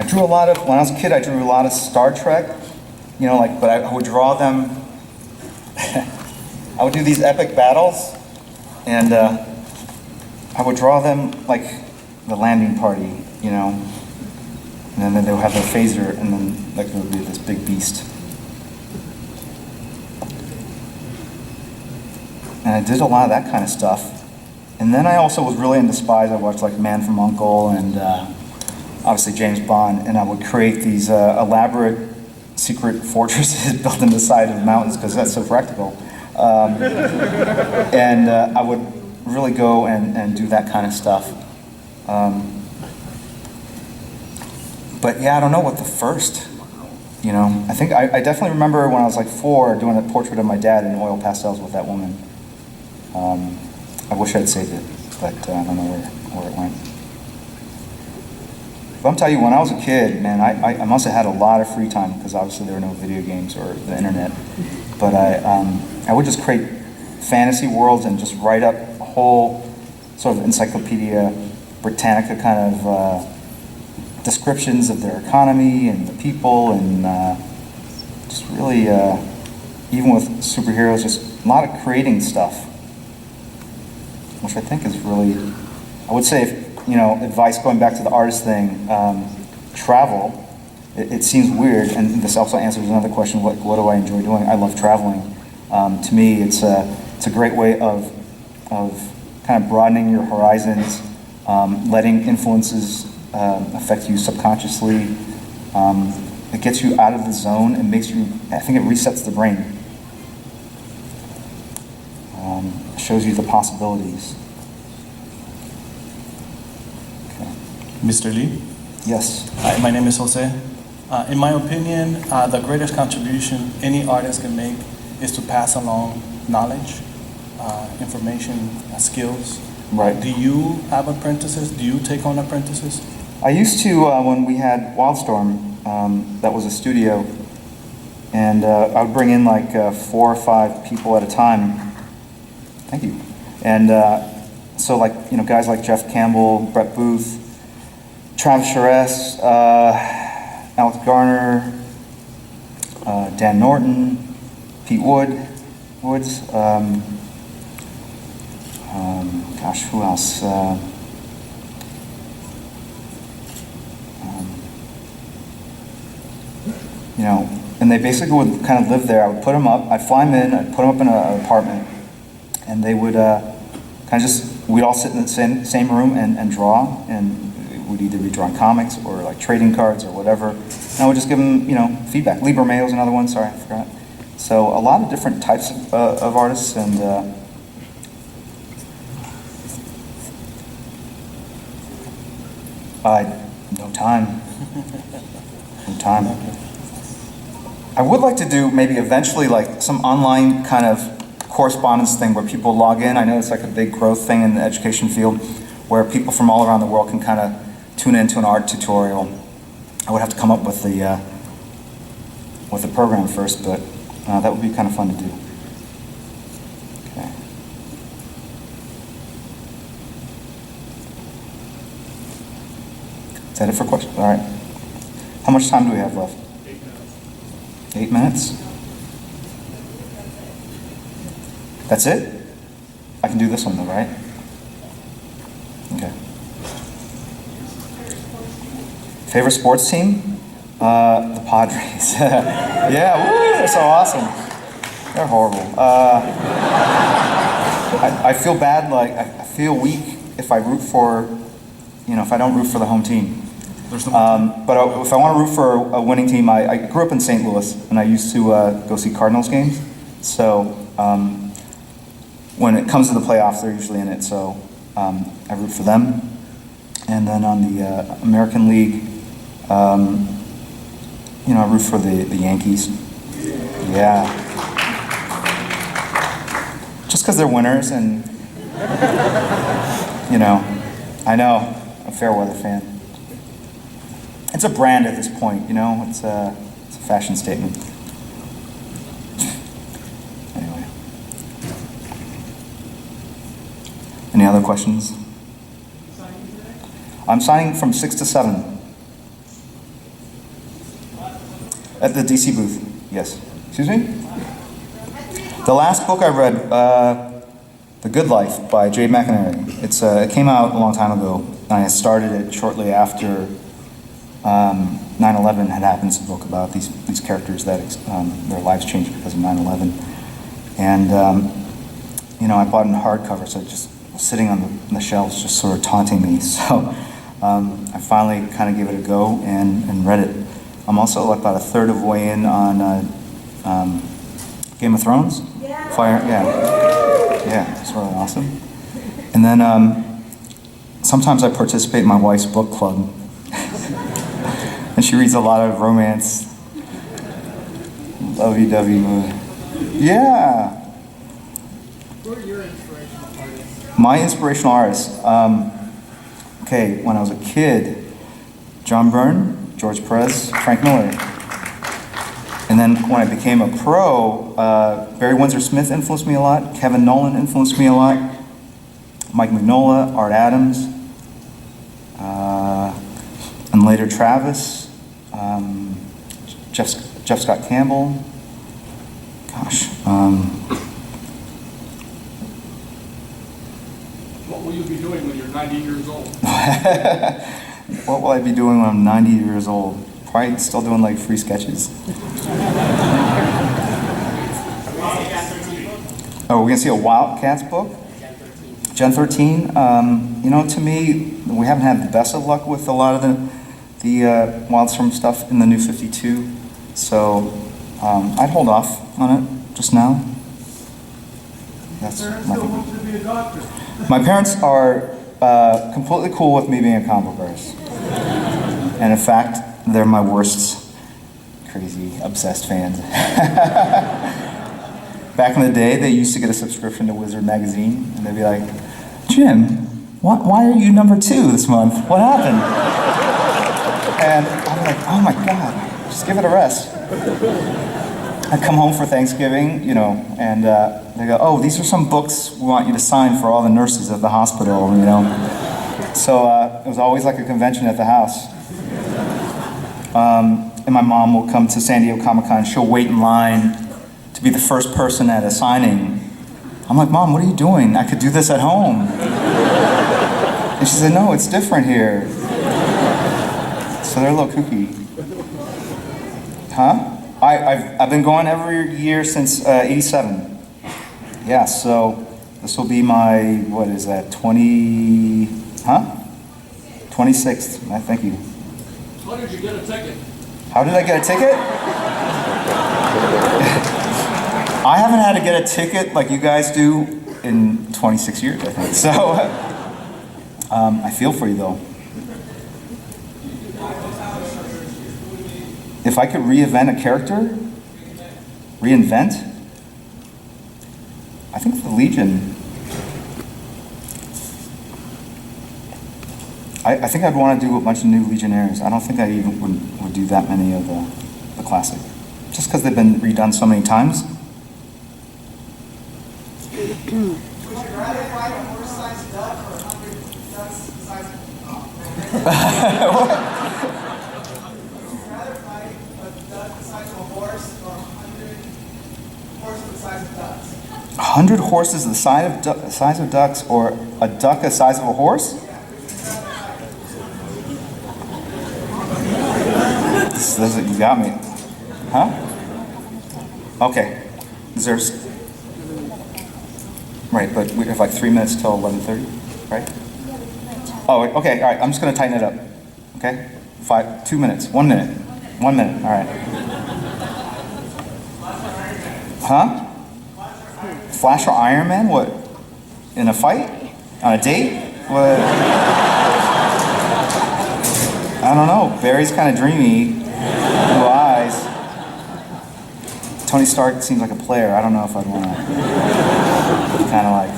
drew a lot of, when I was a kid, I drew a lot of Star Trek, you know, like, but I would draw them, I would do these epic battles, and I would draw them like the landing party, you know, and then they would have their phaser, and then like there would be this big beast. And I did a lot of that kind of stuff. And then I also was really into spies. I watched like Man from U.N.C.L.E. and obviously James Bond, and I would create these elaborate secret fortresses built in the side of the mountains because that's so practical. And I would really go and do that kind of stuff. But yeah, I don't know what the first, you know. I think I definitely remember when I was like 4 doing a portrait of my dad in oil pastels with that woman. I wish I'd saved it, but I don't know where it went. But I'm telling you, when I was a kid, man, I must have had a lot of free time because obviously there were no video games or the internet. But I would just create fantasy worlds and just write up a whole sort of Encyclopedia Britannica kind of descriptions of their economy and the people, and just really, even with superheroes, just a lot of creating stuff, which I think is really, I would say, if, you know, advice going back to the artist thing, travel. It seems weird, and this also answers another question: what do I enjoy doing? I love traveling. To me, it's a great way of kind of broadening your horizons, letting influences affect you subconsciously. It gets you out of the zone and makes you, I think it resets the brain. Shows you the possibilities. Okay. Mr. Lee? Yes. Hi, my name is Jose. In my opinion, the greatest contribution any artist can make is to pass along knowledge, information, skills. Right. Do you have apprentices? Do you take on apprentices? I used to, when we had Wildstorm, that was a studio, and I would bring in like 4 or 5 people at a time. Thank you. And so like, you know, guys like Jeff Campbell, Brett Booth, Travis Charest, Alex Garner, Dan Norton, Pete Woods, gosh, who else? You know, and they basically would kind of live there. I would put them up, I'd fly them in, I'd put them up in an apartment, and they would kind of just, we'd all sit in the same room and draw, and we'd either be drawing comics or like trading cards or whatever. And I would just give them, you know, feedback. Libra Mayo's another one, sorry, I forgot. So a lot of different types of artists, and no time. No time. I would like to do maybe eventually like some online kind of correspondence thing where people log in. I know it's like a big growth thing in the education field where people from all around the world can kind of tune into an art tutorial. I would have to come up with the program first, but that would be kind of fun to do. Okay. Is that it for questions? All right. How much time do we have left? 8 minutes. That's it? I can do this one though, right? Okay. Favorite sports team? The Padres. Yeah, woo, they're so awesome. They're horrible. I feel bad, like, I feel weak if I root for, you know, if I don't root for the home team. But if I want to root for a winning team, I grew up in St. Louis, and I used to go see Cardinals games. So when it comes to the playoffs, they're usually in it. So I root for them. And then on the American League, you know, I root for the Yankees. Yeah. Just because they're winners, and you know, I know, I'm a fair weather fan. It's a brand at this point, you know, it's a fashion statement. Anyway. Any other questions? I'm signing from 6 to 7. At the DC booth, yes. Excuse me? The last book I read, The Good Life by Jay McInerney. It came out a long time ago, and I started it shortly after 9/11 had happened. It's a book about these characters that their lives changed because of 9/11. And, I bought it in hardcover, so it just was sitting on the shelves, just sort of taunting me. So I finally kind of gave it a go and read it. I'm also like about a third of the way in on Game of Thrones. Fire, yeah, it's really awesome. And then sometimes I participate in my wife's book club, and she reads a lot of romance, lovey-dovey. Yeah. Who are your inspirational artists? My inspirational artists. Okay, when I was a kid, John Byrne, George Perez, Frank Miller. And then when I became a pro, Barry Windsor Smith influenced me a lot, Kevin Nolan influenced me a lot, Mike Mignola, Art Adams, and later Travis, Jeff Scott Campbell. Gosh. What will you be doing when you're 90 years old? What will I be doing when I'm 90 years old? Probably still doing like free sketches. Oh, we're gonna see a Wildcats book? Gen 13. To me, we haven't had the best of luck with a lot of the Wildstorm stuff in the New 52. So I'd hold off on it just now. That's my wants to be a doctor. My parents are completely cool with me being a comic book artist. And in fact, they're my worst crazy, obsessed fans. Back in the day, they used to get a subscription to Wizard magazine, and they'd be like, Jim, why are you number 2 this month? What happened? And I'm like, oh my God, just give it a rest. I come home for Thanksgiving, and they go, oh, these are some books we want you to sign for all the nurses at the hospital, So it was always like a convention at the house. And my mom will come to San Diego Comic-Con, she'll wait in line to be the first person at a signing. I'm like, Mom, what are you doing? I could do this at home. And she said, no, it's different here. So they're a little kooky. Huh? I've been going every year since 87. Yeah, so this will be my, what is that, 26th. Thank you. How did you get a ticket? How did I get a ticket? I haven't had to get a ticket like you guys do in 26 years, I think. So I feel for you though. If I could reinvent a character, I think the Legion. I think I'd want to do a bunch of new Legionnaires. I don't think I even would do that many of the classic. Just because they've been redone so many times. Would you rather fight a horse-sized duck or 100 ducks the size of Would you rather fight a duck the size of a horse or 100 horses the size of ducks? 100 horses the size of ducks, or a duck the size of a horse? You got me. Huh? Okay. Right, but we have like 3 minutes till 11:30, right? Oh, okay, all right, I'm just gonna tighten it up, okay? 2 minutes, 1 minute, 1 minute, all right. Huh? Flash or Iron Man, what? In a fight? On a date? What? I don't know, Barry's kind of dreamy, blue eyes. Tony Stark seems like a player, I don't know if I'd want to kind of like.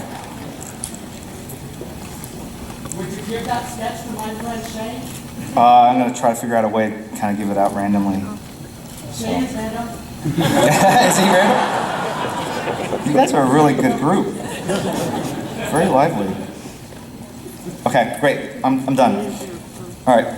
Would you give that sketch to my friend Shane? I'm going to try to figure out a way to kind of give it out randomly. Shane's random? Is he random? You guys are a really good group. Very lively. Okay, great. I'm done. All right.